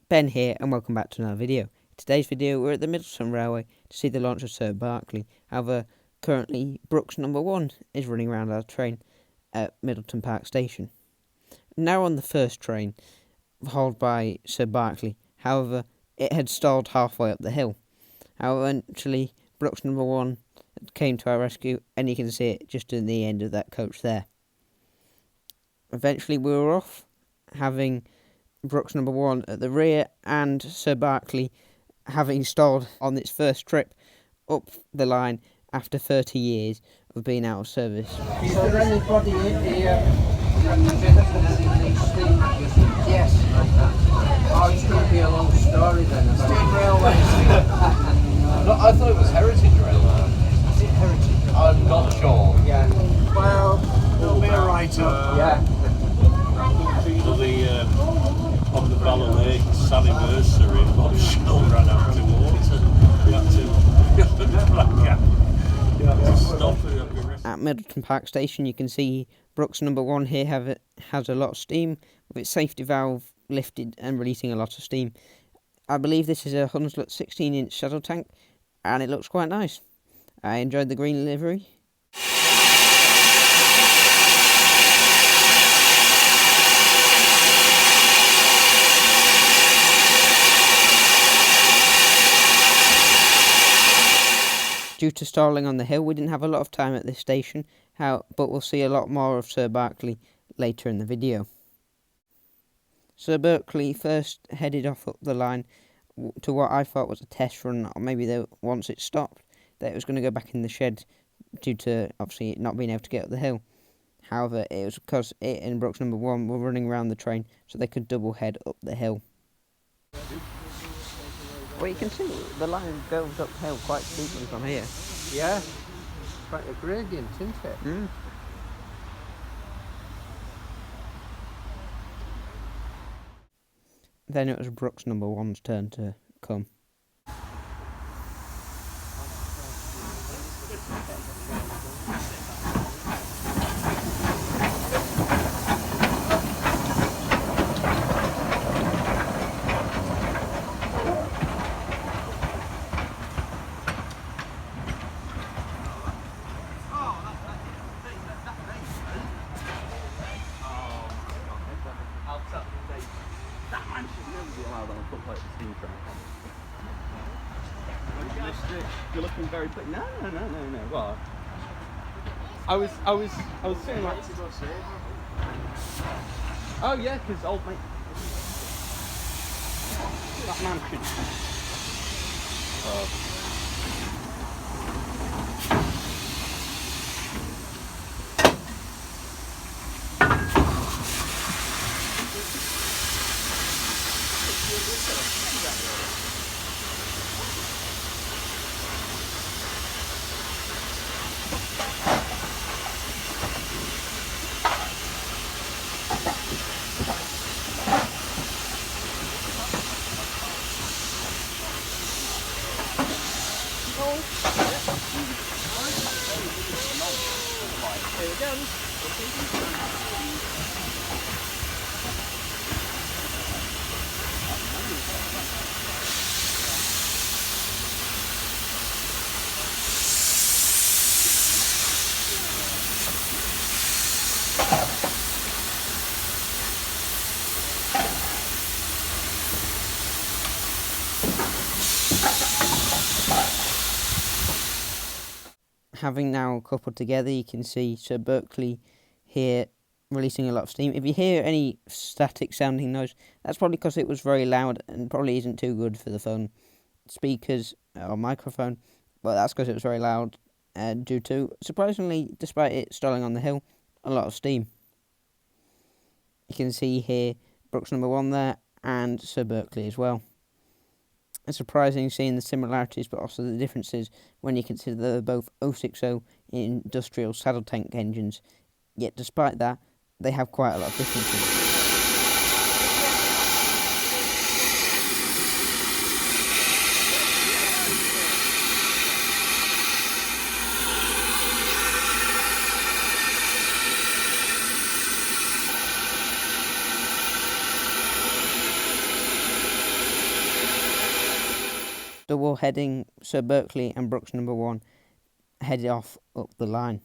Ben here and welcome back to another video. In today's video we're at the Middleton Railway to see the launch of Sir Berkeley. However, currently Brooks number 1 is running around our train at Middleton Park Station. Now on the first train, hauled by Sir Berkeley, however, it had stalled halfway up the hill. However, eventually Brooks number 1 came to our rescue and you can see it just in the end of that coach there. Eventually we were off, having Brooks number 1 at the rear and Sir Berkeley having stalled on its first trip up the line after 30 years of being out of service. Is there anybody in here? Yes. Oh, it's going to be a long story then. State Railways. No, I thought it was Heritage Railway. Is it Heritage? I'm not sure. Yeah. Well, There'll be a write-up. yeah. To the on the Valley Lake anniversary, Bob Shell ran out to water. You had to stop it. At Middleton Park Station you can see Brooks number 1 here has a lot of steam, with its safety valve lifted and releasing a lot of steam. I believe this is a Hunslet 16-inch saddle tank and it looks quite nice. I enjoyed the green livery. Due to stalling on the hill, we didn't have a lot of time at this station, but we'll see a lot more of Sir Berkeley later in the video. Sir Berkeley first headed off up the line to what I thought was a test run, or maybe once it stopped, that it was going to go back in the shed due to obviously it not being able to get up the hill. However, it was because it and Brooks number 1 were running around the train so they could double head up the hill. Well, you can see the line goes uphill quite steeply from here. Yeah. Quite a gradient, isn't it? Mm. Then it was Brooks number 1's turn to come. You're looking very pretty. No. Well, I was saying like. Oh yeah, because old mate. That mansion. Here it goes. Having now coupled together, you can see Sir Berkeley here releasing a lot of steam. If you hear any static sounding noise, that's probably because it was very loud and probably isn't too good for the phone speakers or microphone, but that's because it was very loud due to, surprisingly, despite it stalling on the hill, a lot of steam. You can see here Brooks number 1 there and Sir Berkeley as well. It's surprising seeing the similarities but also the differences when you consider they're both 060 industrial saddle tank engines, yet despite that they have quite a lot of differences. Double heading Sir Berkeley and Brooks number 1 headed off up the line.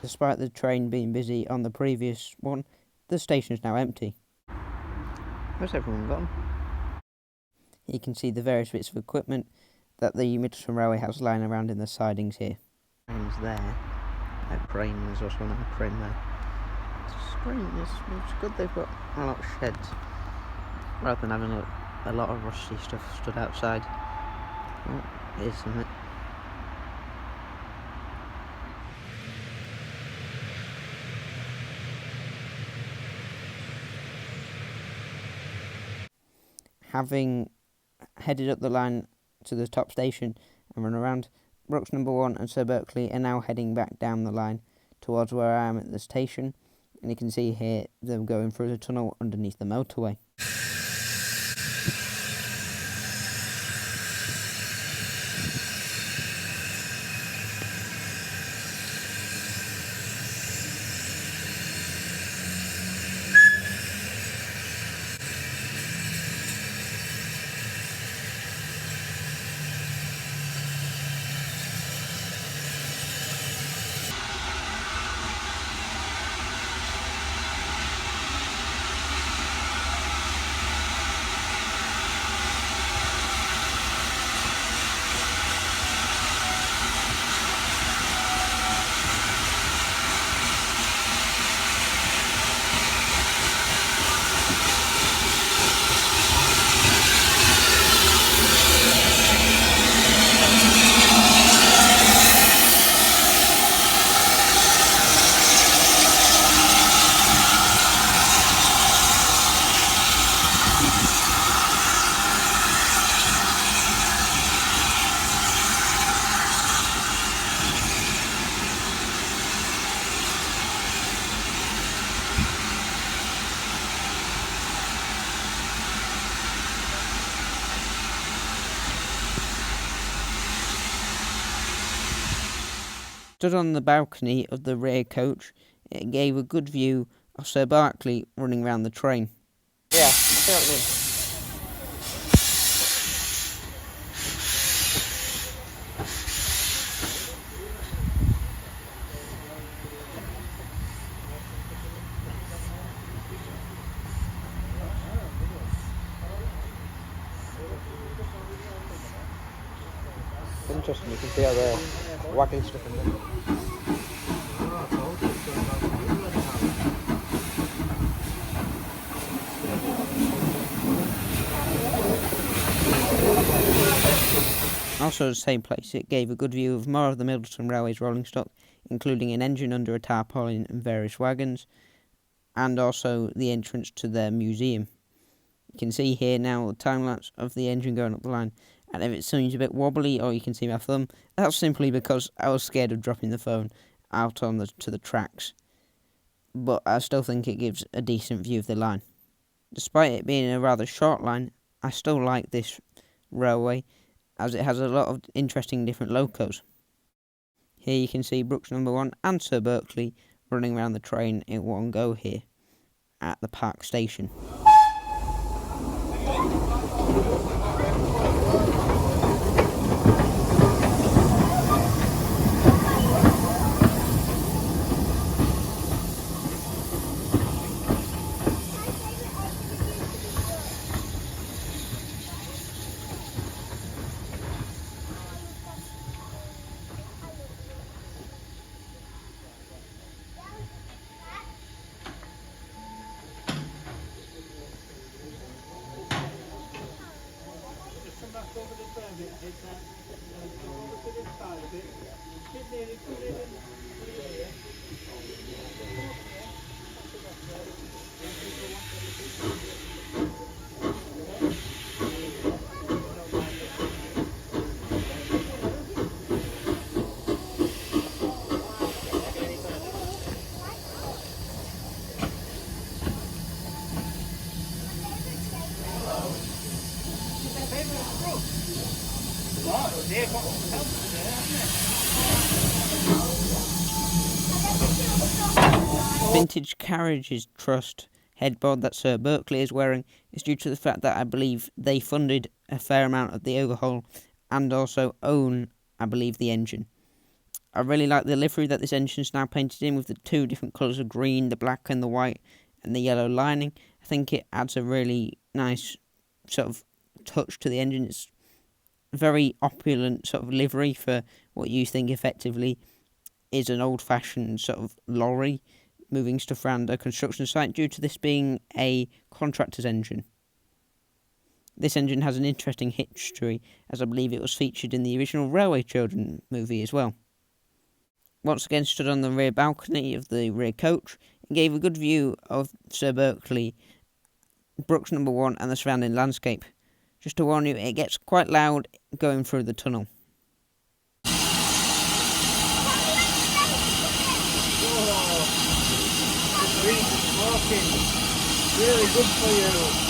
Despite the train being busy on the previous one, the station is now empty. Where's everyone gone? You can see the various bits of equipment that the Middleton Railway has lying around in the sidings here. Cranes there. Cranes, also another crane there. It's good they've got a lot of sheds rather than having a lot of rusty stuff stood outside. Oh, here's something. Having headed up the line to the top station and run around, Brooks number 1 and Sir Berkeley are now heading back down the line towards where I am at the station, and you can see here them going through the tunnel underneath the motorway. Stood on the balcony of the rear coach, it gave a good view of Sir Berkeley running round the train. Yeah, I see what you mean. Interesting, you can see how they're wagging stuff in there. Also, the same place, it gave a good view of more of the Middleton Railway's rolling stock, including an engine under a tarpaulin and various wagons, and also the entrance to their museum. You can see here now the time lapse of the engine going up the line, and if it seems a bit wobbly, or you can see my thumb, that's simply because I was scared of dropping the phone out on to the tracks. But I still think it gives a decent view of the line. Despite it being a rather short line, I still like this railway, as it has a lot of interesting different locos. Here you can see Brooks number 1 and Sir Berkeley running around the train in one go here at the Park station. Vintage Carriages Trust headboard that Sir Berkeley is wearing is due to the fact that I believe they funded a fair amount of the overhaul and also own, I believe, the engine. I really like the livery that this engine is now painted in with the two different colours of green, the black and the white and the yellow lining. I think it adds a really nice sort of touch to the engine. It's very opulent sort of livery for what you think effectively is an old-fashioned sort of lorry moving stuff around a construction site due to this being a contractor's engine. This engine has an interesting history, as I believe it was featured in the original Railway Children movie as well. Once again stood on the rear balcony of the rear coach and gave a good view of Sir Berkeley, Brooks No. 1 and the surrounding landscape. Just to warn you, it gets quite loud going through the tunnel. Really good for you.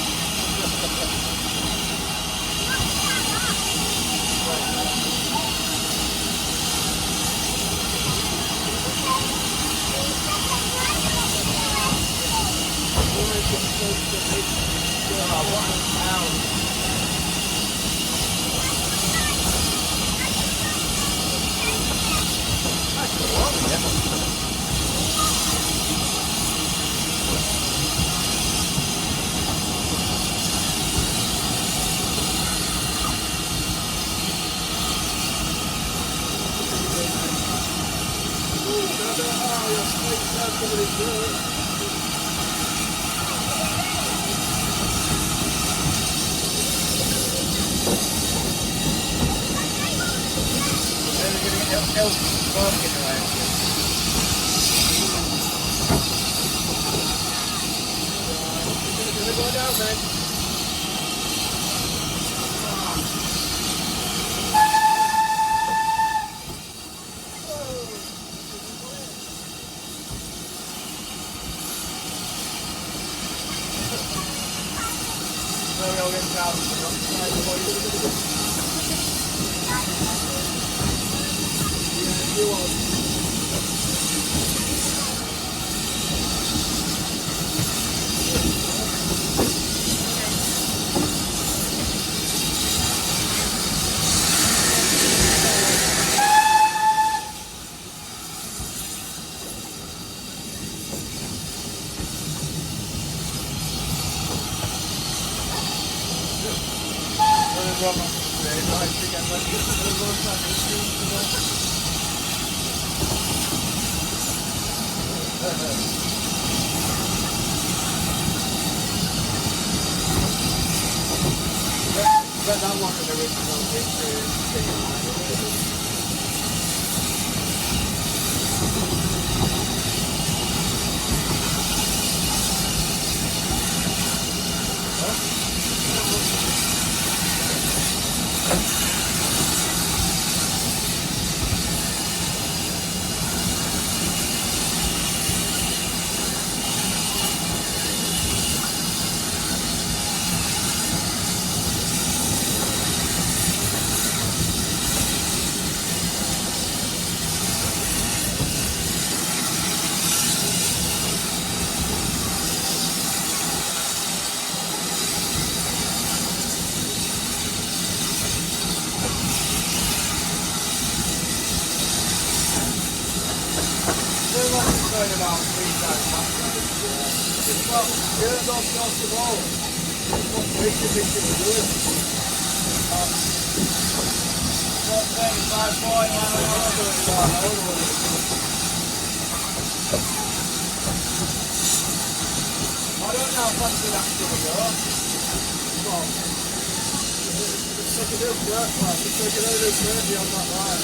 could do dirt, like, if they could only do 30 on that line.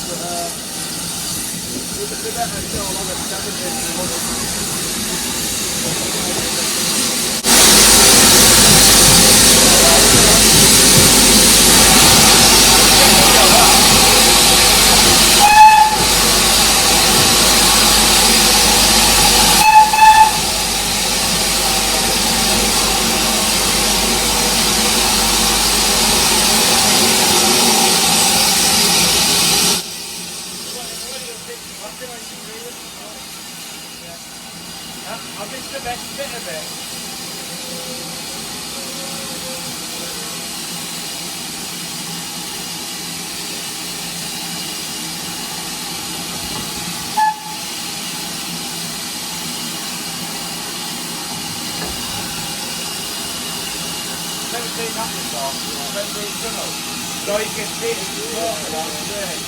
But, they better show along at 70 if they I missed the best bit of it. Never seen that before. Never seen tunnel. So you can see it water down the drain.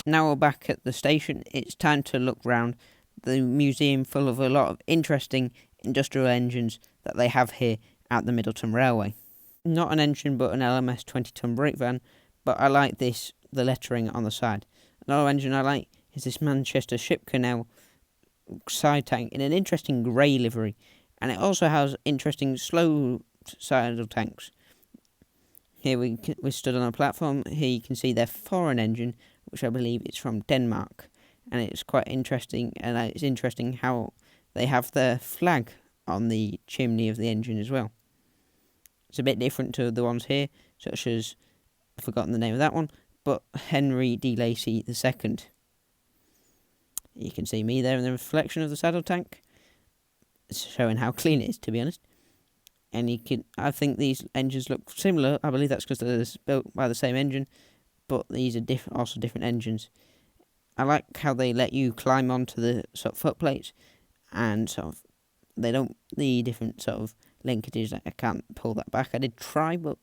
Now we're back at the station, it's time to look round the museum full of a lot of interesting industrial engines that they have here at the Middleton Railway. Not an engine but an LMS 20-ton brake van, but I like the lettering on the side. Another engine I like is this Manchester Ship Canal side tank in an interesting grey livery, and it also has interesting slow sidle tanks. Here we stood on a platform. Here you can see their foreign engine, which I believe is from Denmark, and it's quite interesting. And it's interesting how they have their flag on the chimney of the engine as well. It's a bit different to the ones here, such as, I've forgotten the name of that one, but Henry de Lacy II. You can see me there in the reflection of the saddle tank. It's showing how clean it is, to be honest. And I think these engines look similar. I believe that's because they're built by the same engine, but these are also different engines. I like how they let you climb onto the sort of footplates, and the different sort of linkages. I can't pull that back. I did try, but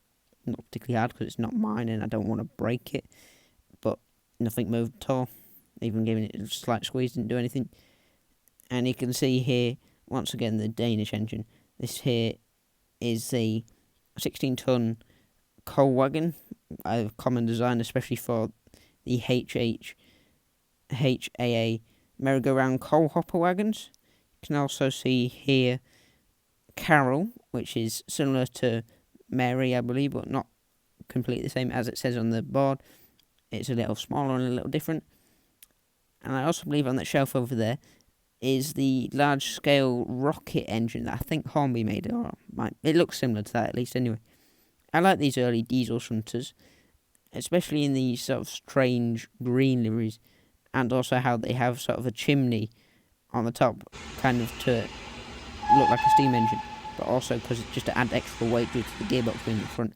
not particularly hard because it's not mine and I don't want to break it. But nothing moved at all. Even giving it a slight squeeze didn't do anything. And you can see here once again the Danish engine. This here is the 16-ton coal wagon, a common design especially for the HAA merry-go-round coal hopper wagons. You can also see here Carol, which is similar to Mary, I believe, but not completely the same as it says on the board. It's a little smaller and a little different. And I also believe on that shelf over there is the large-scale rocket engine that I think Hornby made. It looks similar to that, at least, anyway. I like these early diesel shunters, especially in these sort of strange green liveries, and also how they have sort of a chimney on the top, kind of to look like a steam engine, but also because it's just to add extra weight due to the gearbox being in the front.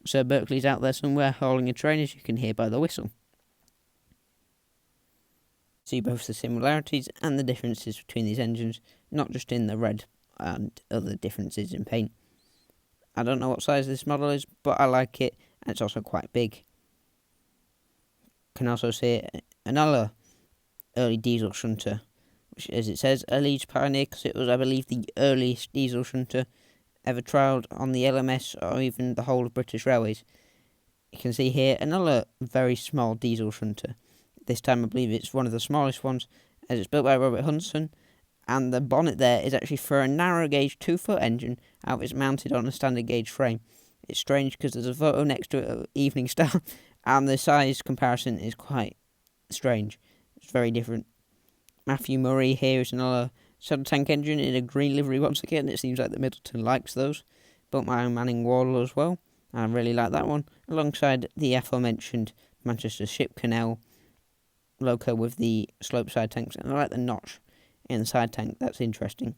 Sir Berkeley's out there somewhere hauling a train, as you can hear by the whistle. See both the similarities and the differences between these engines, not just in the red and other differences in paint. I don't know what size this model is, but I like it, and it's also quite big. Can also see another early diesel shunter, which, as it says, a Leeds pioneer, because it was, I believe, the earliest diesel shunter ever trialled on the LMS or even the whole of British Railways. You can see here another very small diesel shunter. This time I believe it's one of the smallest ones, as it's built by Robert Hunson, And the bonnet there is actually for a narrow gauge 2-foot engine. However, it's mounted on a standard gauge frame. It's strange because there's a photo next to it of Evening Star, and the size comparison is quite strange. It's very different. Matthew Murray here is another shuttle tank engine in a green livery once again. It seems like the Middleton likes those. Built my own Manning Wall as well. I really like that one. Alongside the aforementioned Manchester Ship Canal loco with the slope side tanks. And I like the notch in the side tank. That's interesting.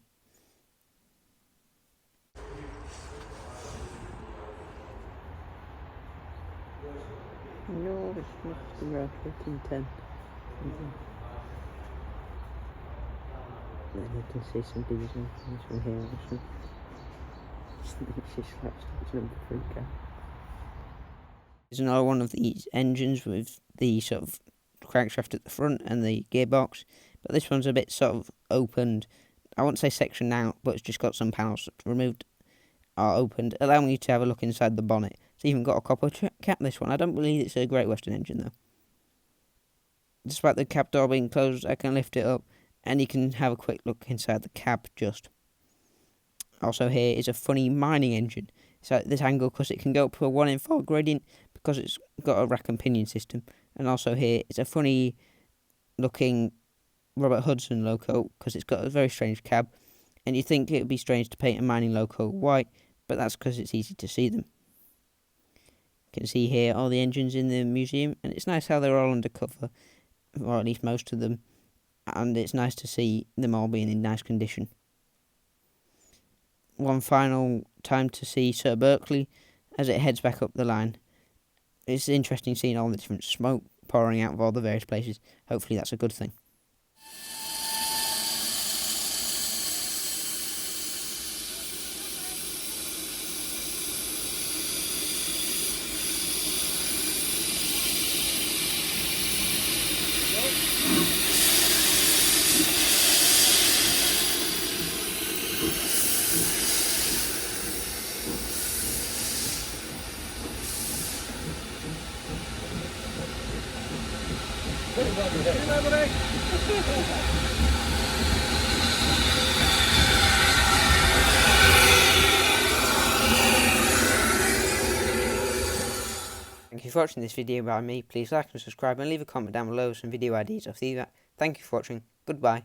No, it's not around 1510. Then you can see some diesel things from here also. She slaps its number 3 car. There's another one of these engines with the sort of crankshaft at the front and the gearbox, but this one's a bit sort of opened. I won't say sectioned out, but it's just got some panels removed or opened, allowing you to have a look inside the bonnet. It's even got a copper cap, this one. I don't believe it's a Great Western engine though. Despite the cab door being closed, I can lift it up and you can have a quick look inside the cab just. Also here is a funny mining engine. It's at this angle because it can go up to a 1 in 4 gradient because it's got a rack and pinion system. And also here it's a funny looking Robert Hudson loco because it's got a very strange cab. And you think it would be strange to paint a mining loco white, but that's because it's easy to see them. You can see here all the engines in the museum, and it's nice how they're all undercover, or at least most of them. And it's nice to see them all being in nice condition. One final time to see Sir Berkeley as it heads back up the line. It's interesting seeing all the different smoke pouring out of all the various places. Hopefully that's a good thing. Thank you for watching this video by me. Please like and subscribe and leave a comment down below with some video ideas of the. Thank you for watching. Goodbye.